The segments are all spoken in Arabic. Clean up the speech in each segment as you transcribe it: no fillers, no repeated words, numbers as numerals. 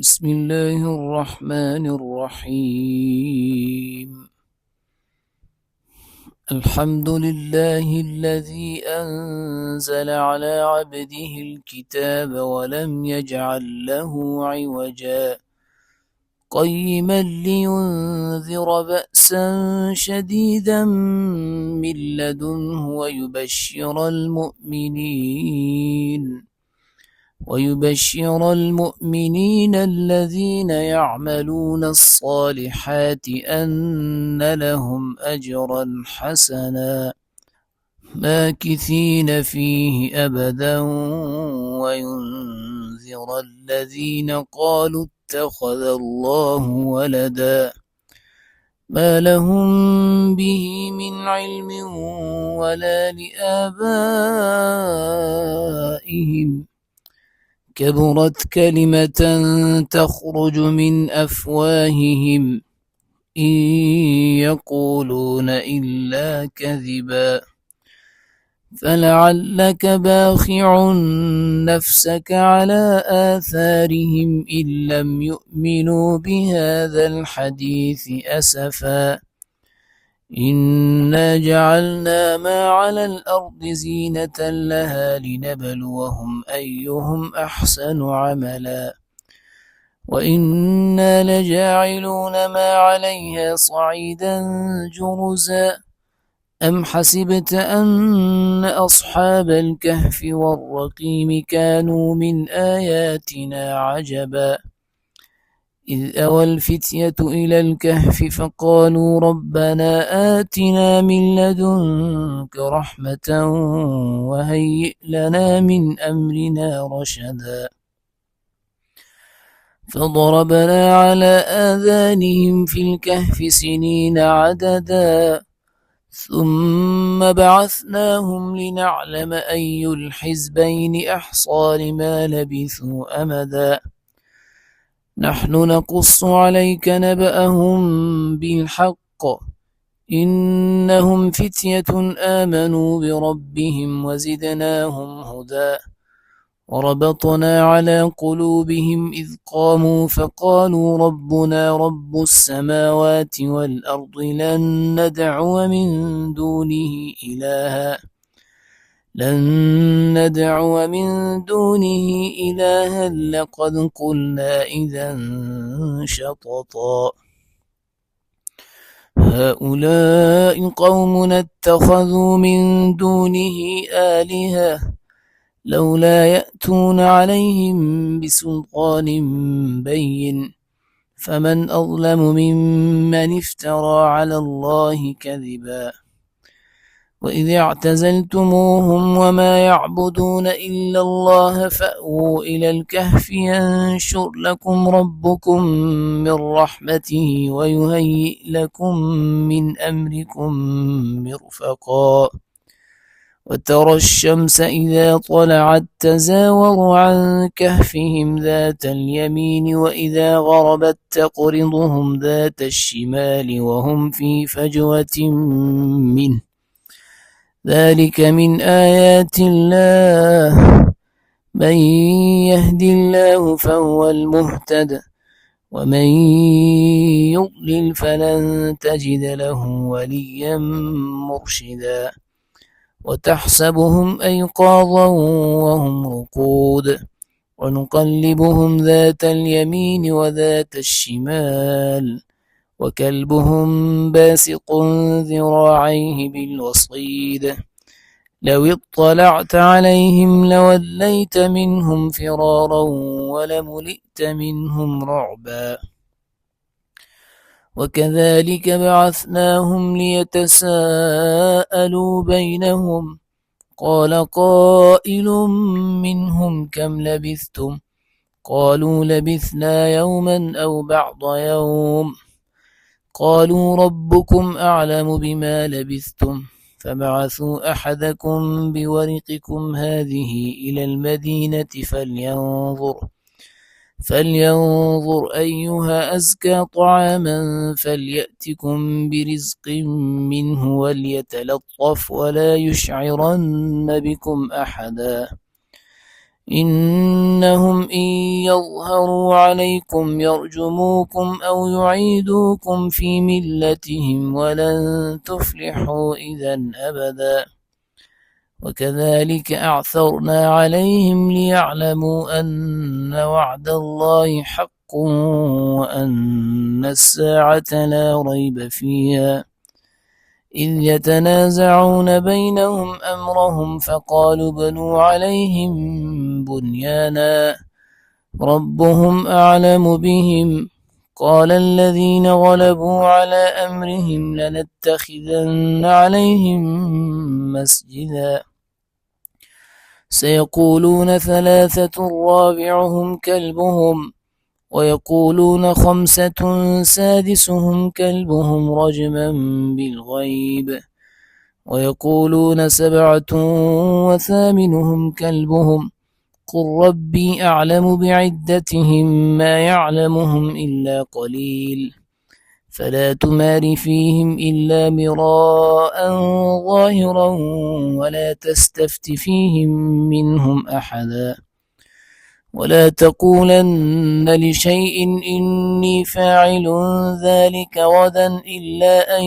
بسم الله الرحمن الرحيم. الحمد لله الذي أنزل على عبده الكتاب ولم يجعل له عوجا قيما لينذر بأسا شديدا من لدنه ويبشر المؤمنين الذين يعملون الصالحات أن لهم أجرا حسنا ماكثين فيه أبدا وينذر الذين قالوا اتخذ الله ولدا ما لهم به من علم ولا لآبائهم كبرت كلمة تخرج من أفواههم إن يقولون إلا كذبا فلعلك باخع نفسك على آثارهم إن لم يؤمنوا بهذا الحديث أسفا إنا جعلنا ما على الأرض زينة لها لنبلوهم أيهم أحسن عملا وإنا لجاعلون ما عليها صعيدا جرزا أم حسبت أن أصحاب الكهف والرقيم كانوا من آياتنا عجبا إذ أوى الفتية إلى الكهف فقالوا ربنا آتنا من لدنك رحمة وهيئ لنا من أمرنا رشدا فضربنا على آذانهم في الكهف سنين عددا ثم بعثناهم لنعلم أي الحزبين أحصى لما لبثوا أمدا نحن نقص عليك نبأهم بالحق إنهم فتية آمنوا بربهم وزدناهم هدى وربطنا على قلوبهم إذ قاموا فقالوا ربنا رب السماوات والأرض لن ندعو من دونه إلها لقد قلنا إذا شططا هؤلاء قومنا اتخذوا من دونه آلهة لولا يأتون عليهم بسلطان بين فمن أظلم ممن افترى على الله كذبا وإذ اعتزلتموهم وما يعبدون إلا الله فأووا إلى الكهف ينشر لكم ربكم من رحمته ويهيئ لكم من أمركم مرفقا وترى الشمس إذا طلعت تزاور عن كهفهم ذات اليمين وإذا غربت تقرضهم ذات الشمال وهم في فجوة منه ذلك من آيات الله من يهد الله فهو المهتد ومن يضلل فلن تجد له وليا مرشدا وتحسبهم أيقاظا وهم رقود ونقلبهم ذات اليمين وذات الشمال وكلبهم باسق ذراعيه بالوصيد لو اطلعت عليهم لوليت منهم فرارا ولملئت منهم رعبا وكذلك بعثناهم ليتساءلوا بينهم قال قائل منهم كم لبثتم قالوا لبثنا يوما أو بعض يوم قالوا ربكم أعلم بما لبثتم فابعثوا أحدكم بورقكم هذه إلى المدينة فلينظر أيها أزكى طعاما فليأتكم برزق منه وليتلطف ولا يشعرن بكم أحدا إنهم إن يظهروا عليكم يرجموكم أو يعيدوكم في ملتهم ولن تفلحوا إذا أبدا. وكذلك أعثرنا عليهم ليعلموا أن وعد الله حق وأن الساعة لا ريب فيها إذ يتنازعون بينهم أمرهم فقالوا بنوا عليهم بنيانا ربهم أعلم بهم قال الذين غلبوا على أمرهم لنتخذن عليهم مسجدا سيقولون ثلاثة رابعهم كلبهم ويقولون خمسة سادسهم كلبهم رجما بالغيب ويقولون سبعة وثامنهم كلبهم قل ربي أعلم بعدتهم ما يعلمهم إلا قليل فلا تمار فيهم إلا مراء ظاهرا ولا تستفت فيهم منهم أحدا ولا تقولن لشيء إني فاعل ذلك غدا إلا أن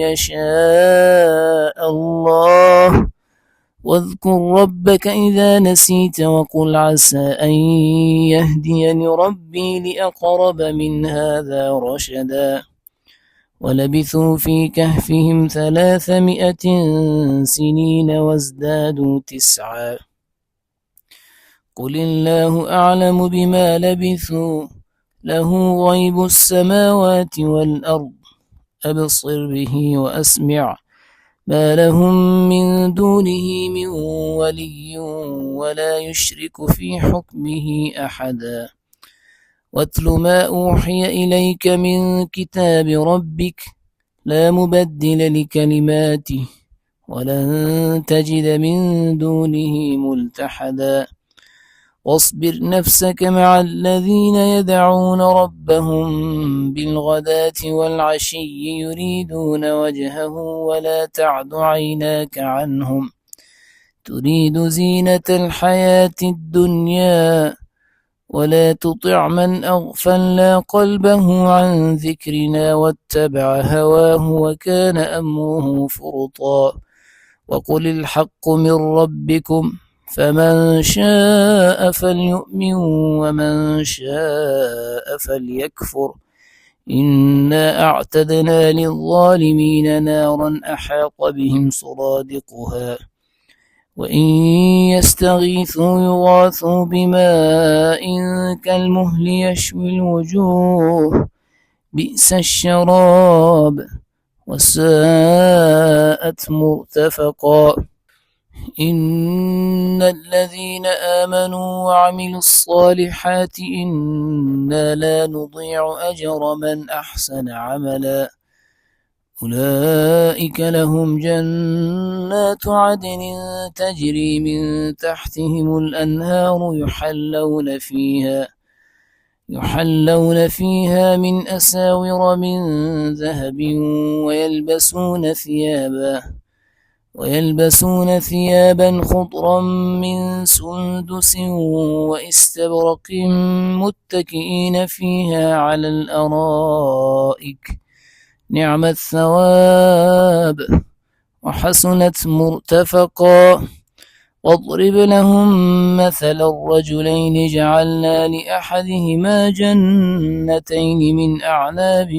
يشاء الله واذكر ربك إذا نسيت وقل عسى أن يهديني ربي لأقرب من هذا رشدا ولبثوا في كهفهم 300 سنين وازدادوا 9 قل الله أعلم بما لبثوا له غيب السماوات والأرض أبصر به وأسمع ما لهم من دونه من ولي ولا يشرك في حكمه أحدا واتل ما أوحي إليك من كتاب ربك لا مبدل لكلماته ولن تجد من دونه ملتحدا واصبر نفسك مع الذين يدعون ربهم بالغداة والعشي يريدون وجهه ولا تعد عيناك عنهم تريد زينة الحياة الدنيا ولا تطع من أغفلنا قلبه عن ذكرنا واتبع هواه وكان أمره فرطا وقل الحق من ربكم فمن شاء فليؤمن ومن شاء فليكفر إنا أعتدنا للظالمين نارا أحاط بهم سرادقها وإن يستغيثوا يغاثوا بماء كالمهل يشوي الوجوه بئس الشراب وساءت مرتفقا إن الذين آمنوا وعملوا الصالحات إنا لا نضيع أجر من أحسن عملا أولئك لهم جنات عدن تجري من تحتهم الأنهار يحلون فيها من أساور من ذهب ويلبسون ثيابا خضرا من سندس واستبرق متكئين فيها على الأرائك نعم الثواب وحسنت مرتفقا واضرب لهم مثل الرجلين جعلنا لأحدهما جنتين من أعناب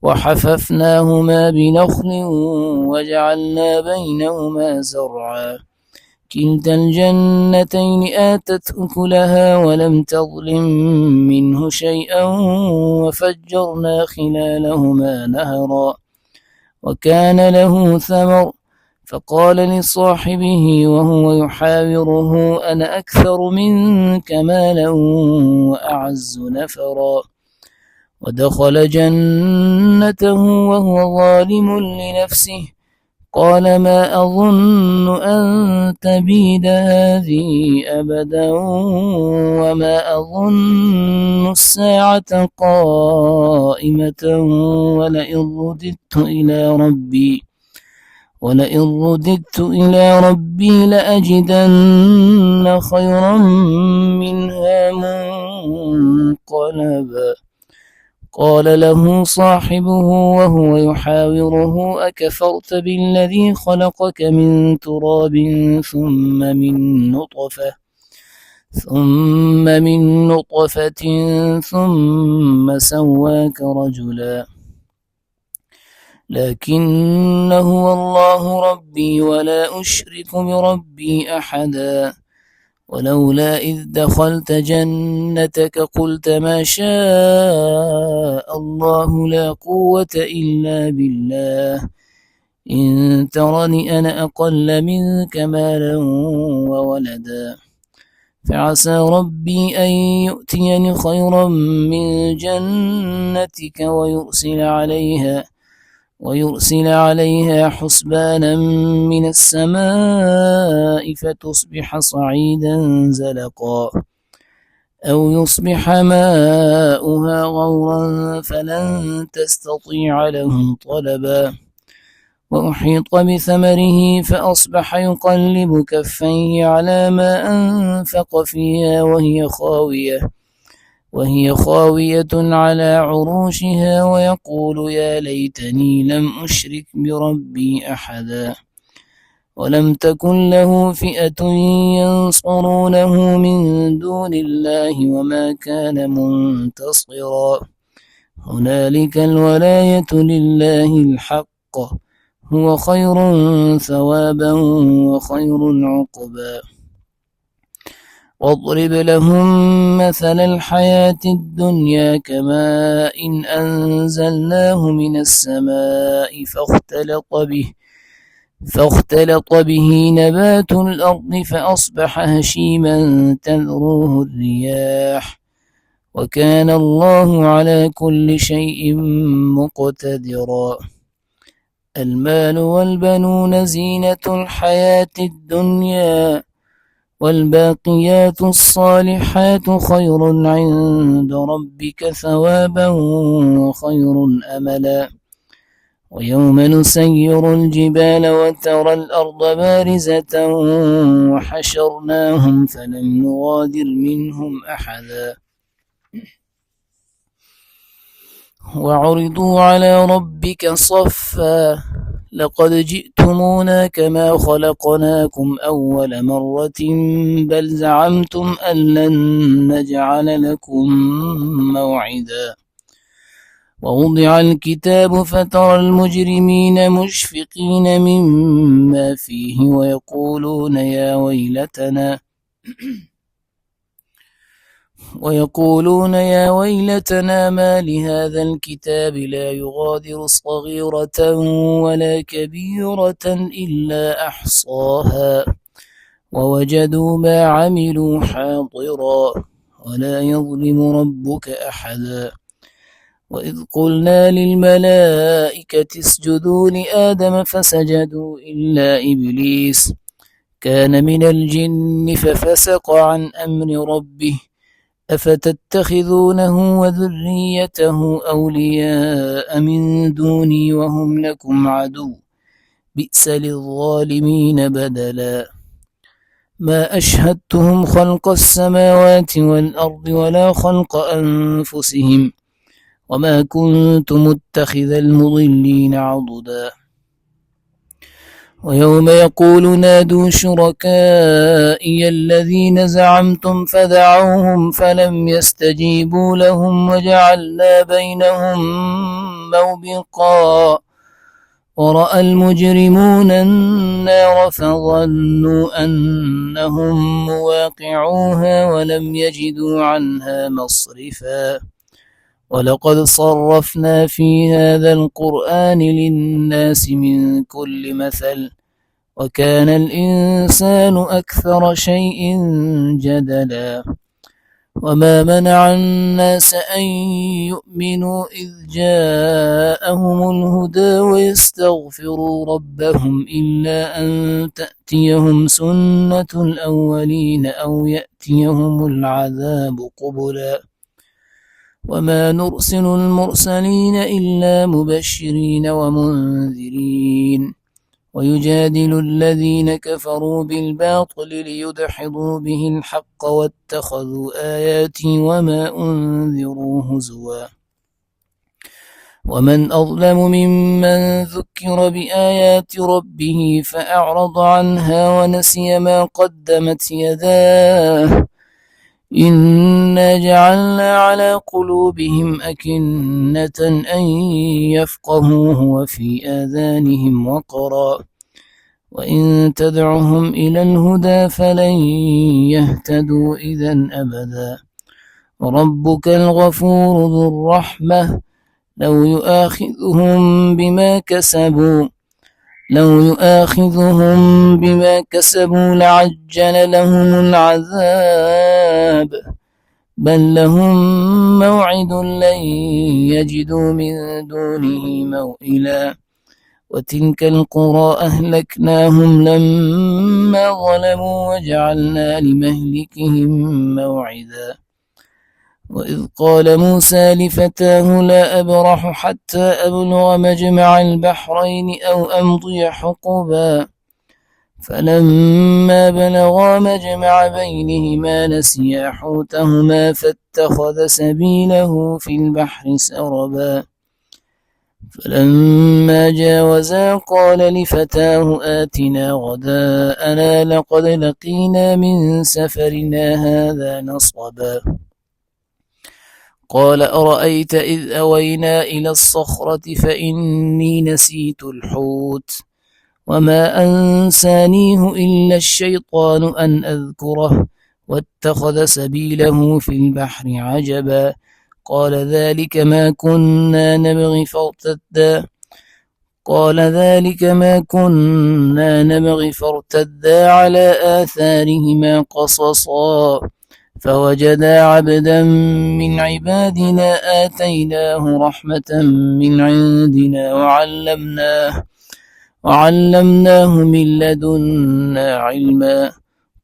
وحففناهما بنخل وجعلنا بينهما زرعا كلتا الجنتين آتت أكلها ولم تظلم منه شيئا وفجرنا خلالهما نهرا وكان له ثمر فقال لصاحبه وهو يحاوره أنا أكثر منك مالا وأعز نفرا ودخل جنته وهو ظالم لنفسه قال ما أظن أن تبيد هذه أبدا وما أظن الساعة قائمة ولئن رددت ولئن رددت إلى ربي لأجدن خيرا منها منقلبا. قال له صاحبه وهو يحاوره أكفرت بالذي خلقك من تراب ثم من نطفة ثم سواك رجلا. لكن هو الله ربي ولا أشرك بربي أحدا. ولولا إذ دخلت جنتك قلت ما شاء الله لا قوة إلا بالله إن ترني أنا أقل منك مالا وولدا. فعسى ربي أن يؤتيني خيرا من جنتك ويرسل عليها حسبانا من السماء فتصبح صعيدا زلقا أو يصبح ماؤها غورا فلن تستطيع له طلبا. وأحيط بثمره فأصبح يقلب كفيه على ما أنفق فيها وهي خاوية على عروشها ويقول يا ليتني لم أشرك بربي أحدا. ولم تكن له فئة ينصرونه من دون الله وما كان منتصرا. هنالك الولاية لله الحق هو خير ثوابا وخير عقبا. واضرب لهم مثل الحياة الدنيا كماء إن أنزلناه من السماء فاختلط به نبات الأرض فأصبح هشيما تذروه الرياح وكان الله على كل شيء مقتدرا. المال والبنون زينة الحياة الدنيا والباقيات الصالحات خير عند ربك ثوابا وخير أملا. ويوم نسير الجبال وترى الأرض بارزة وحشرناهم فلم نغادر منهم أحدا. وعرضوا على ربك صفا لقد جئتمونا كما خلقناكم أول مرة بل زعمتم أن لن نجعل لكم موعدا. ووضع الكتاب فترى المجرمين مشفقين مما فيه ويقولون يا ويلتنا ما لهذا الكتاب لا يغادر صغيرة ولا كبيرة إلا أحصاها ووجدوا ما عملوا حاضرا ولا يظلم ربك أحدا. وإذ قلنا للملائكة اسجدوا لآدم فسجدوا إلا إبليس كان من الجن ففسق عن أمر ربه أفتتخذونه وذريته أولياء من دوني وهم لكم عدو بئس للظالمين بدلا. ما أشهدتهم خلق السماوات والأرض ولا خلق أنفسهم وما كنت متخذ المضلين عضدا. ويوم يقول نادوا شركائي الذين زعمتم فدعوهم فلم يستجيبوا لهم وجعلنا بينهم موبقا. ورأى المجرمون النار فظنوا أنهم مواقعوها ولم يجدوا عنها مصرفا. ولقد صرفنا في هذا القرآن للناس من كل مثل وكان الإنسان أكثر شيء جدلا. وما منع الناس أن يؤمنوا إذ جاءهم الهدى ويستغفروا ربهم إلا أن تأتيهم سنة الأولين أو يأتيهم العذاب قبلا. وما نرسل المرسلين إلا مبشرين ومنذرين ويجادل الذين كفروا بالباطل ليدحضوا به الحق واتخذوا آياتي وما أنذروا هزوا ومن أظلم ممن ذكر بآيات ربه فأعرض عنها ونسي ما قدمت يداه إنا جعلنا على قلوبهم أكنة أن يفقهوه وفي آذانهم وقرا وإن تدعهم إلى الهدى فلن يهتدوا إذا أبدا ربك الغفور ذو الرحمة لو يؤاخذهم بما كسبوا لعجل لهم العذاب بل لهم موعد لن يجدوا من دونه موئلا وتلك القرى أهلكناهم لما ظلموا وجعلنا لمهلكهم موعدا وإذ قال موسى لفتاه لا أبرح حتى أبلغ مجمع البحرين أو أمضي حقبا فلما بلغا مجمع بينهما نسيا حوتهما فاتخذ سبيله في البحر سربا فلما جاوزا قال لفتاه آتنا غداءنا لقد لقينا من سفرنا هذا نصبا قال أرأيت إذ أوينا إلى الصخرة فإني نسيت الحوت وما أنسانيه إلا الشيطان أن أذكره واتخذ سبيله في البحر عجبا قال ذلك ما كنا نبغي فارتدا على آثارهما قصصا فوجدا عبدا من عبادنا آتيناه رحمة من عندنا وعلمناه من لدنا علما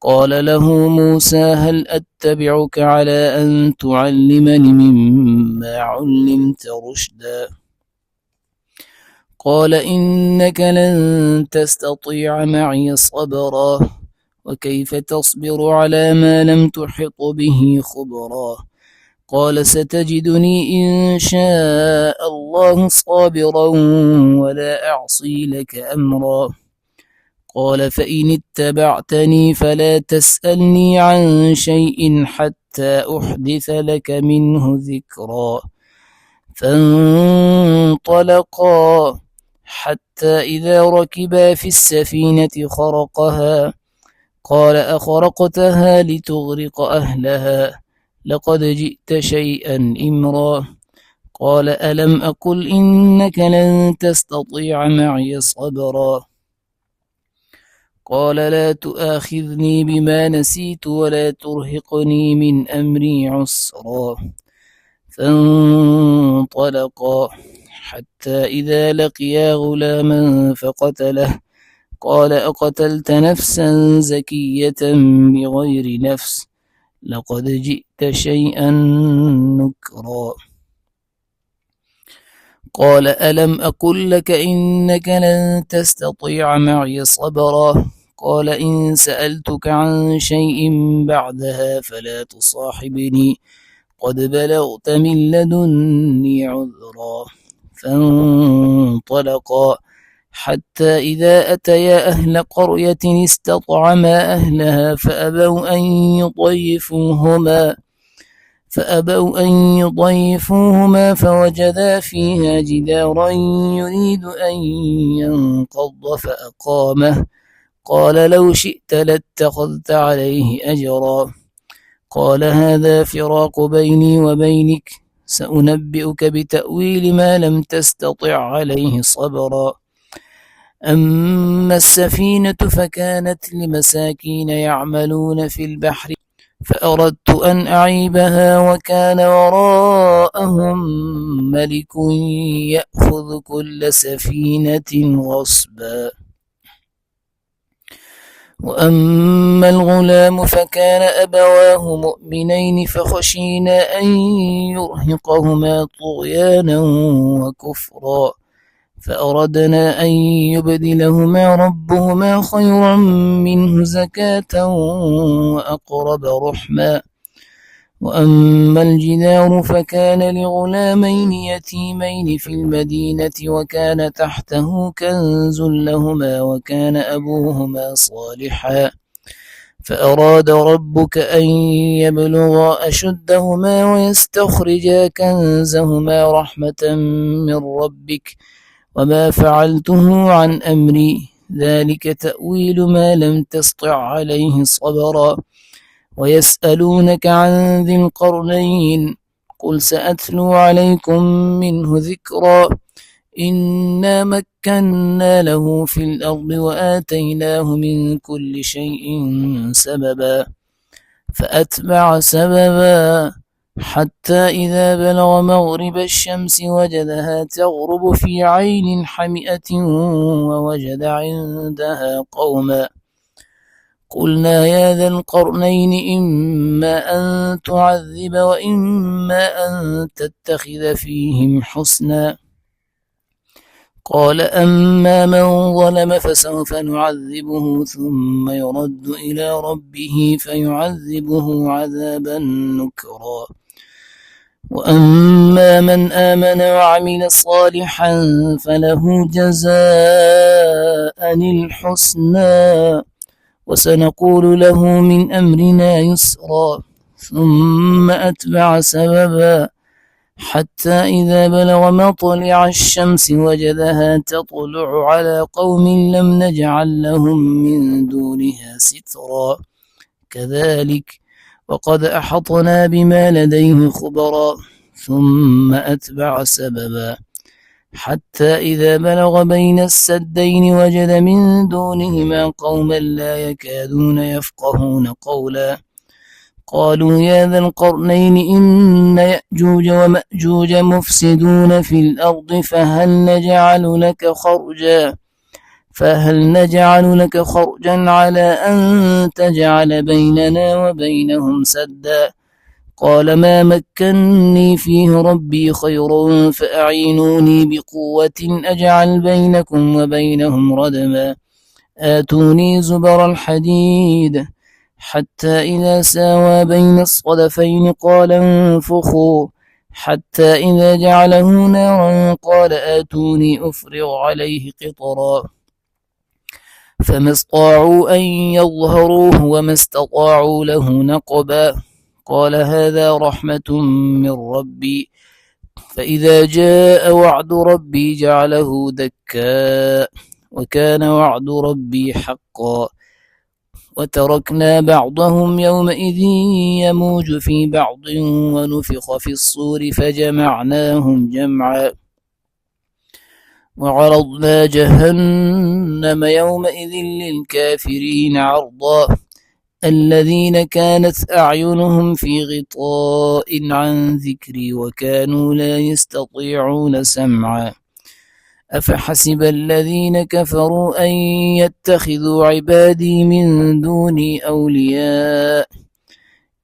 قال له موسى هل أتبعك على أن تعلمني مما علمت رشدا قال إنك لن تستطيع معي صبرا وكيف تصبر على ما لم تحط به خبرا قال ستجدني إن شاء الله صابرا ولا أعصي لك أمرا قال فإن اتبعتني فلا تسألني عن شيء حتى أحدث لك منه ذكرا فانطلقا حتى إذا ركبا في السفينة خرقها قال أخرقتها لتغرق أهلها لقد جئت شيئا إمرا قال ألم أقل إنك لن تستطيع معي صبرا قال لا تؤاخذني بما نسيت ولا ترهقني من أمري عسرا فانطلقا حتى إذا لقيا غلاما فقتله قال أقتلت نفسا زكية بغير نفس لقد جئت شيئا نكرا قال ألم أقل لك إنك لن تستطيع معي صبرا قال إن سألتك عن شيء بعدها فلا تصاحبني قد بلغت من لدني عذرا فانطلقا حتى إذا أتيا أهل قرية استطعما أهلها فأبوا أن يضيفوهما فوجدا فيها جدارا يريد أن ينقض فأقامه قال لو شئت لاتخذت عليه أجرا قال هذا فراق بيني وبينك سأنبئك بتأويل ما لم تستطع عليه صبرا أما السفينة فكانت لمساكين يعملون في البحر فأردت أن أعيبها وكان وراءهم ملك يأخذ كل سفينة غصبا وأما الغلام فكان أبواه مؤمنين فخشينا أن يرهقهما طغيانا وكفرا فأردنا أن يبدلهما ربهما خيرا منه زكاة وأقرب رحما. وأما الجدار فكان لغلامين يتيمين في المدينة وكان تحته كنز لهما وكان أبوهما صالحا فأراد ربك أن يبلغا أشدهما ويستخرجا كنزهما رحمة من ربك وما فعلته عن أمري ذلك تأويل ما لم تسطع عليه صبرا. ويسألونك عن ذي القرنين قل سأتلو عليكم منه ذكرا إنا مكنا له في الأرض وآتيناه من كل شيء سببا فأتبع سببا حتى إذا بلغ مغرب الشمس وجدها تغرب في عين حمئة ووجد عندها قوما قلنا يا ذا القرنين إما أن تعذب وإما أن تتخذ فيهم حسنا قال أما من ظلم فسوف نعذبه ثم يرد إلى ربه فيعذبه عذابا نكرا وأما من آمن وعمل صالحا فله جزاء الحسنى وسنقول له من أمرنا يسرا ثم أتبع سببا حتى إذا بلغ مطلع الشمس وجدها تطلع على قوم لم نجعل لهم من دونها سترا كذلك وقد أحطنا بما لديه خبرا ثم أتبع سببا حتى إذا بلغ بين السدين وجد من دونهما قوما لا يكادون يفقهون قولا قالوا يا ذا القرنين إن يأجوج ومأجوج مفسدون في الأرض فهل نجعل لك خرجا على أن تجعل بيننا وبينهم سدا قال ما مكني فيه ربي خير فأعينوني بقوة أجعل بينكم وبينهم ردما آتوني زبر الحديد حتى إذا ساوى بين الصدفين قال انفخوا حتى إذا جعله نارا قال آتوني أفرغ عليه قطرا فما استطاعوا أن يظهروه وما استطاعوا له نقبا قال هذا رحمة من ربي فإذا جاء وعد ربي جعله دكا وكان وعد ربي حقا وتركنا بعضهم يومئذ يموج في بعض ونفخ في الصور فجمعناهم جمعا وعرضنا جهنم يومئذ للكافرين عرضا الذين كانت أعينهم في غطاء عن ذكري وكانوا لا يستطيعون سمعا أفحسب الذين كفروا أن يتخذوا عبادي من دوني أولياء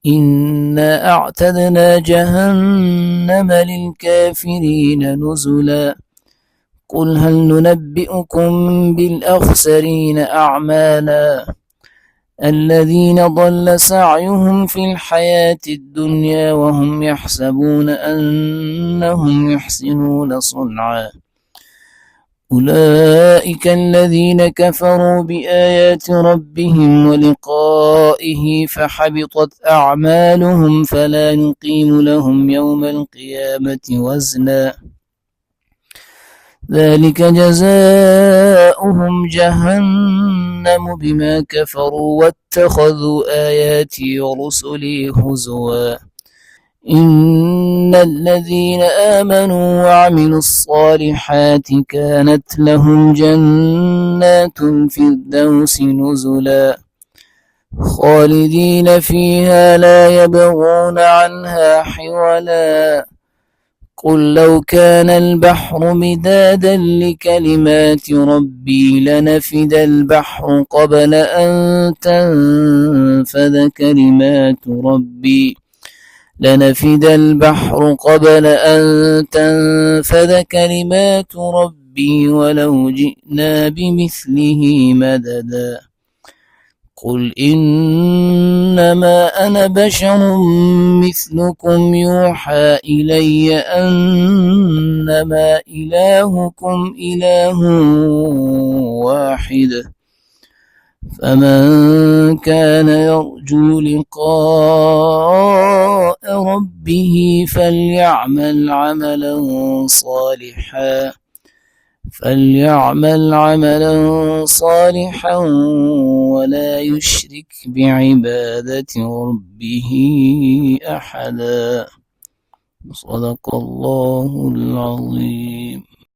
إنا أعتدنا جهنم للكافرين نزلا قل هل ننبئكم بالأخسرين أعمالا الذين ضل سعيهم في الحياة الدنيا وهم يحسبون أنهم يحسنون صنعا أولئك الذين كفروا بآيات ربهم ولقائه فحبطت أعمالهم فلا نقيم لهم يوم القيامة وزنا ذلك جزاؤهم جهنم بما كفروا واتخذوا آياتي ورسلي هزوا إن الذين آمنوا وعملوا الصالحات كانت لهم جنات الفردوس نزلا خالدين فيها لا يبغون عنها حولا قل لو كان البحر مدادا لكلمات ربي لنفد البحر قبل أن تنفذ كلمات ربي لنفد البحر قبل أن تنفذ كلمات ربي ولو جئنا بمثله مددا قل إنما أنا بشر مثلكم يوحى إلي أنما إلهكم إله واحد فمن كان يرجو لقاء ربه فليعمل عملا صالحا ولا يشرك بعبادة ربه أحدا. صدق الله العظيم.